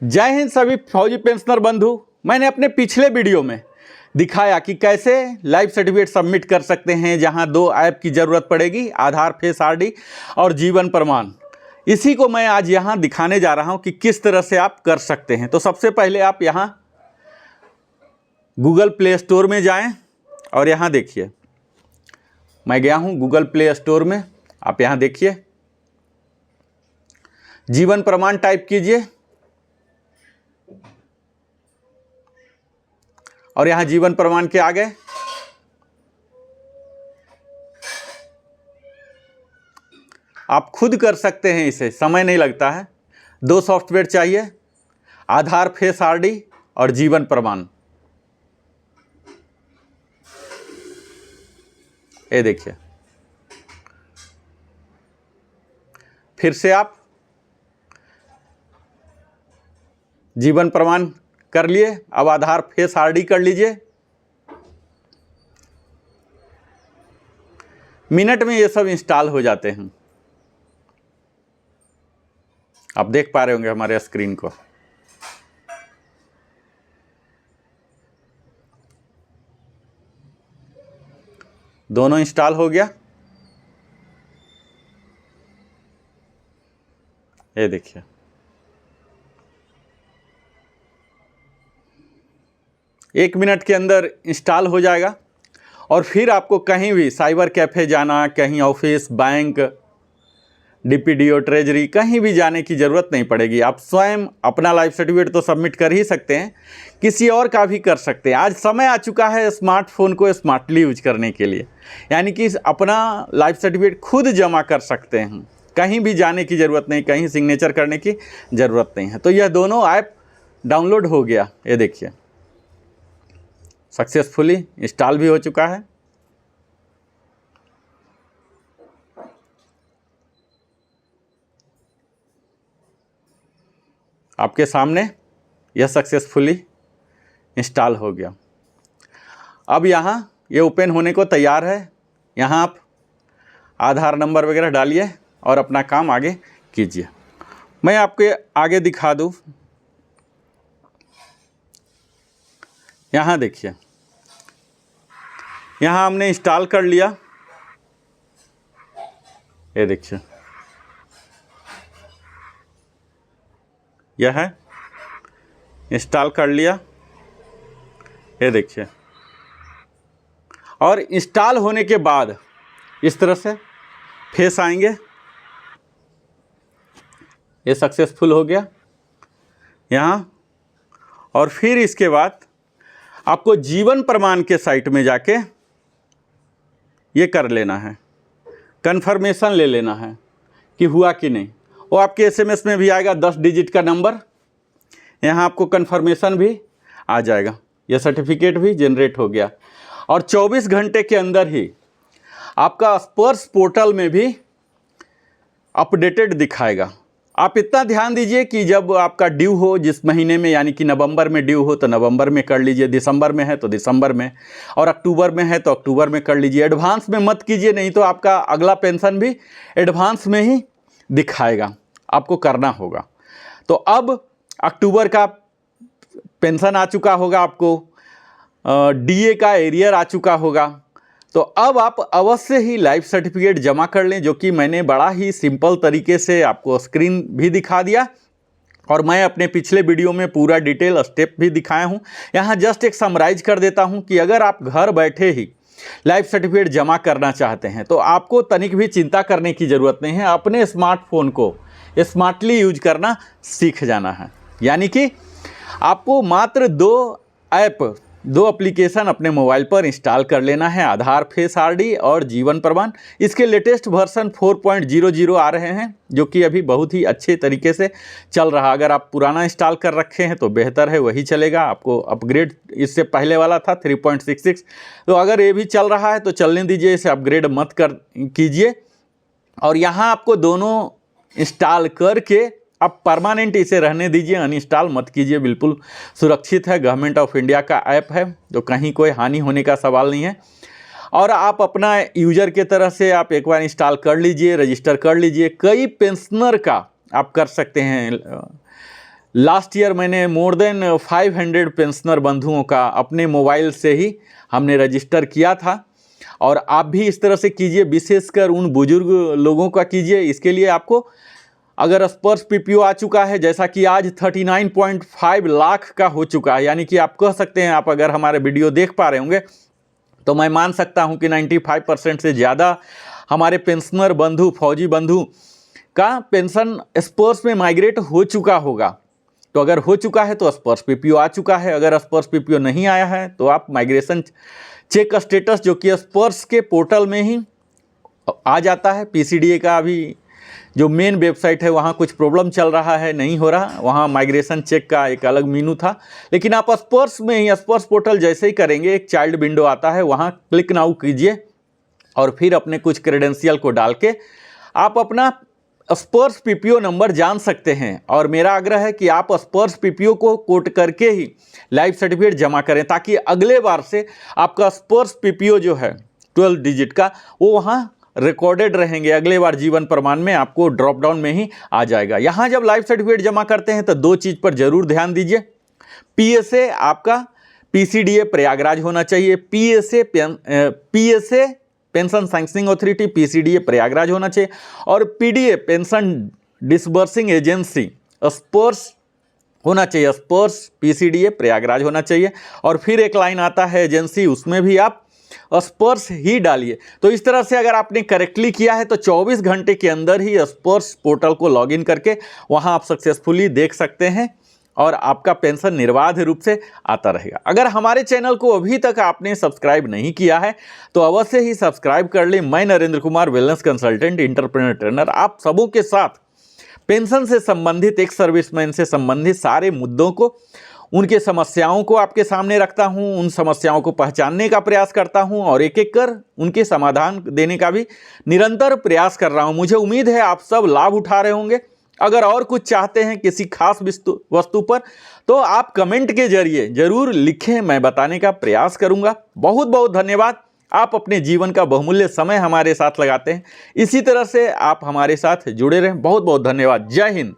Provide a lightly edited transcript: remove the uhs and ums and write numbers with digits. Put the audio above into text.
जय हिंद सभी फौजी पेंशनर बंधु। मैंने अपने पिछले वीडियो में दिखाया कि कैसे लाइफ सर्टिफिकेट सबमिट कर सकते हैं, जहां दो ऐप की ज़रूरत पड़ेगी, आधार फेस आरडी और जीवन प्रमाण। इसी को मैं आज यहां दिखाने जा रहा हूं कि किस तरह से आप कर सकते हैं। तो सबसे पहले आप यहां गूगल प्ले स्टोर में जाएं और यहां देखिए, मैं गया हूं गूगल प्ले स्टोर में। आप यहां देखिए, जीवन प्रमाण टाइप कीजिए और यहां जीवन प्रमाण के आगे आप खुद कर सकते हैं, इसे समय नहीं लगता है। दो सॉफ्टवेयर चाहिए, आधार फेस आरडी और जीवन प्रमाण। ये देखिए, फिर से आप जीवन प्रमाण कर लिए, अब आधार फेस आरडी कर लीजिए। मिनट में ये सब इंस्टॉल हो जाते हैं। आप देख पा रहे होंगे हमारे स्क्रीन को। दोनों इंस्टॉल हो गया। ये देखिए, एक मिनट के अंदर इंस्टॉल हो जाएगा। और फिर आपको कहीं भी साइबर कैफ़े जाना, कहीं ऑफिस, बैंक, डीपीडीओ, ट्रेजरी, कहीं भी जाने की ज़रूरत नहीं पड़ेगी। आप स्वयं अपना लाइफ सर्टिफिकेट तो सबमिट कर ही सकते हैं, किसी और का भी कर सकते हैं। आज समय आ चुका है स्मार्टफोन को स्मार्टली यूज करने के लिए, यानी कि अपना लाइफ सर्टिफिकेट खुद जमा कर सकते हैं। कहीं भी जाने की ज़रूरत नहीं, कहीं सिग्नेचर करने की ज़रूरत नहीं है। तो यह दोनों ऐप डाउनलोड हो गया। ये देखिए, सक्सेसफुली इंस्टॉल भी हो चुका है। आपके सामने यह सक्सेसफुली इंस्टॉल हो गया। अब यहाँ ये ओपन होने को तैयार है। यहाँ आप आधार नंबर वगैरह डालिए और अपना काम आगे कीजिए। मैं आपके आगे दिखा दूँ। यहाँ देखिए, यहाँ हमने इंस्टॉल कर लिया। ये देखिए, यह है, इंस्टॉल कर लिया। ये देखिए, और इंस्टॉल होने के बाद इस तरह से फेस आएंगे। ये सक्सेसफुल हो गया यहाँ। और फिर इसके बाद आपको जीवन प्रमाण के साइट में जाके ये कर लेना है, कन्फर्मेशन ले लेना है कि हुआ कि नहीं। वो आपके एसएमएस में भी आएगा 10 डिजिट का नंबर। यहाँ आपको कन्फर्मेशन भी आ जाएगा। यह सर्टिफिकेट भी जनरेट हो गया और 24 घंटे के अंदर ही आपका स्पर्श पोर्टल में भी अपडेटेड दिखाएगा। आप इतना ध्यान दीजिए कि जब आपका ड्यू हो, जिस महीने में, यानी कि नवंबर में ड्यू हो तो नवंबर में कर लीजिए, दिसंबर में है तो दिसंबर में, और अक्टूबर में है तो अक्टूबर में कर लीजिए। एडवांस में मत कीजिए, नहीं तो आपका अगला पेंशन भी एडवांस में ही दिखाएगा। आपको करना होगा। तो अब अक्टूबर का पेंशन आ चुका होगा, आपको डीए का एरियर आ चुका होगा। तो अब आप अवश्य ही लाइफ सर्टिफिकेट जमा कर लें, जो कि मैंने बड़ा ही सिंपल तरीके से आपको स्क्रीन भी दिखा दिया और मैं अपने पिछले वीडियो में पूरा डिटेल स्टेप भी दिखाया हूं। यहाँ जस्ट एक समराइज कर देता हूं कि अगर आप घर बैठे ही लाइफ सर्टिफिकेट जमा करना चाहते हैं तो आपको तनिक भी चिंता करने की ज़रूरत नहीं है। अपने स्मार्टफोन को स्मार्टली यूज करना सीख जाना है। यानी कि आपको मात्र दो एप्लीकेशन अपने मोबाइल पर इंस्टॉल कर लेना है, आधार फेस आरडी और जीवन प्रमाण। इसके लेटेस्ट वर्जन 4.00 आ रहे हैं, जो कि अभी बहुत ही अच्छे तरीके से चल रहा। अगर आप पुराना इंस्टॉल कर रखे हैं तो बेहतर है, वही चलेगा। आपको अपग्रेड इससे पहले वाला था 3.66, तो अगर ये भी चल रहा है तो चलने दीजिए, इसे अपग्रेड मत कीजिए। और यहाँ आपको दोनों इंस्टॉल करके अब परमानेंट इसे रहने दीजिए, अनइंस्टॉल मत कीजिए। बिल्कुल सुरक्षित है, गवर्नमेंट ऑफ इंडिया का ऐप है, तो कहीं कोई हानि होने का सवाल नहीं है। और आप अपना यूजर के तरह से आप एक बार इंस्टॉल कर लीजिए, रजिस्टर कर लीजिए। कई पेंशनर का आप कर सकते हैं लास्ट ईयर मैंने मोर देन 500 पेंशनर बंधुओं का अपने मोबाइल से ही हमने रजिस्टर किया था, और आप भी इस तरह से कीजिए, विशेषकर उन बुजुर्ग लोगों का कीजिए। इसके लिए आपको अगर स्पर्श पीपीओ आ चुका है, जैसा कि आज 39.5 लाख का हो चुका है, यानी कि आप कह सकते हैं, आप अगर हमारे वीडियो देख पा रहे होंगे तो मैं मान सकता हूं कि 95% से ज़्यादा हमारे पेंशनर बंधु, फौजी बंधु का पेंशन स्पर्श में माइग्रेट हो चुका होगा। तो अगर हो चुका है तो स्पर्श पीपीओ आ चुका है, अगर स्पर्श पीपीओ नहीं आया है तो आप माइग्रेशन चेक स्टेटस, जो कि स्पर्श के पोर्टल में ही आ जाता है। पीसीडीए का अभी जो मेन वेबसाइट है वहाँ कुछ प्रॉब्लम चल रहा है, नहीं हो रहा, वहाँ माइग्रेशन चेक का एक अलग मेनू था। लेकिन आप स्पर्श में ही, स्पर्श पोर्टल जैसे ही करेंगे, एक चाइल्ड विंडो आता है, वहाँ क्लिक नाउ कीजिए और फिर अपने कुछ क्रेडेंशियल को डाल के आप अपना स्पर्श पीपीओ नंबर जान सकते हैं। और मेरा आग्रह है कि आप स्पर्श पीपीओ को कोट करके ही लाइफ सर्टिफिकेट जमा करें, ताकि अगले बार से आपका स्पर्श पीपीओ जो है 12 डिजिट का, वो वहाँ रिकॉर्डेड रहेंगे। अगले बार जीवन प्रमाण में आपको ड्रॉप डाउन में ही आ जाएगा। यहाँ जब लाइफ सर्टिफिकेट जमा करते हैं तो 2 चीज़ पर जरूर ध्यान दीजिए। पीएसए आपका पीसीडीए प्रयागराज होना चाहिए, PSA pension sanctioning authority PCDA Prayagraj होना चाहिए, और पीडीए पेंशन डिसबर्सिंग एजेंसी स्पर्श होना चाहिए, स्पर्श पीसीडीए प्रयागराज होना चाहिए। और फिर एक लाइन आता है एजेंसी, उसमें भी आप स्पर्श ही डालिए। तो इस तरह से अगर आपने करेक्टली किया है तो 24 घंटे के अंदर ही स्पर्श पोर्टल को लॉगिन करके वहां आप सक्सेसफुली देख सकते हैं और आपका पेंशन निर्बाध रूप से आता रहेगा। अगर हमारे चैनल को अभी तक आपने सब्सक्राइब नहीं किया है तो अवश्य ही सब्सक्राइब कर लें। मैं Narendra Kumar, wellness consultant, entrepreneur trainer, आप सबों के साथ पेंशन से संबंधित, एक सर्विसमैन से संबंधित सारे मुद्दों को, उनके समस्याओं को आपके सामने रखता हूं, उन समस्याओं को पहचानने का प्रयास करता हूं और एक एक कर उनके समाधान देने का भी निरंतर प्रयास कर रहा हूं। मुझे उम्मीद है आप सब लाभ उठा रहे होंगे। अगर और कुछ चाहते हैं किसी खास वस्तु पर तो आप कमेंट के जरिए जरूर लिखें, मैं बताने का प्रयास करूंगा। बहुत बहुत धन्यवाद। आप अपने जीवन का बहुमूल्य समय हमारे साथ लगाते हैं, इसी तरह से आप हमारे साथ जुड़े रहें। बहुत बहुत धन्यवाद। जय हिंद।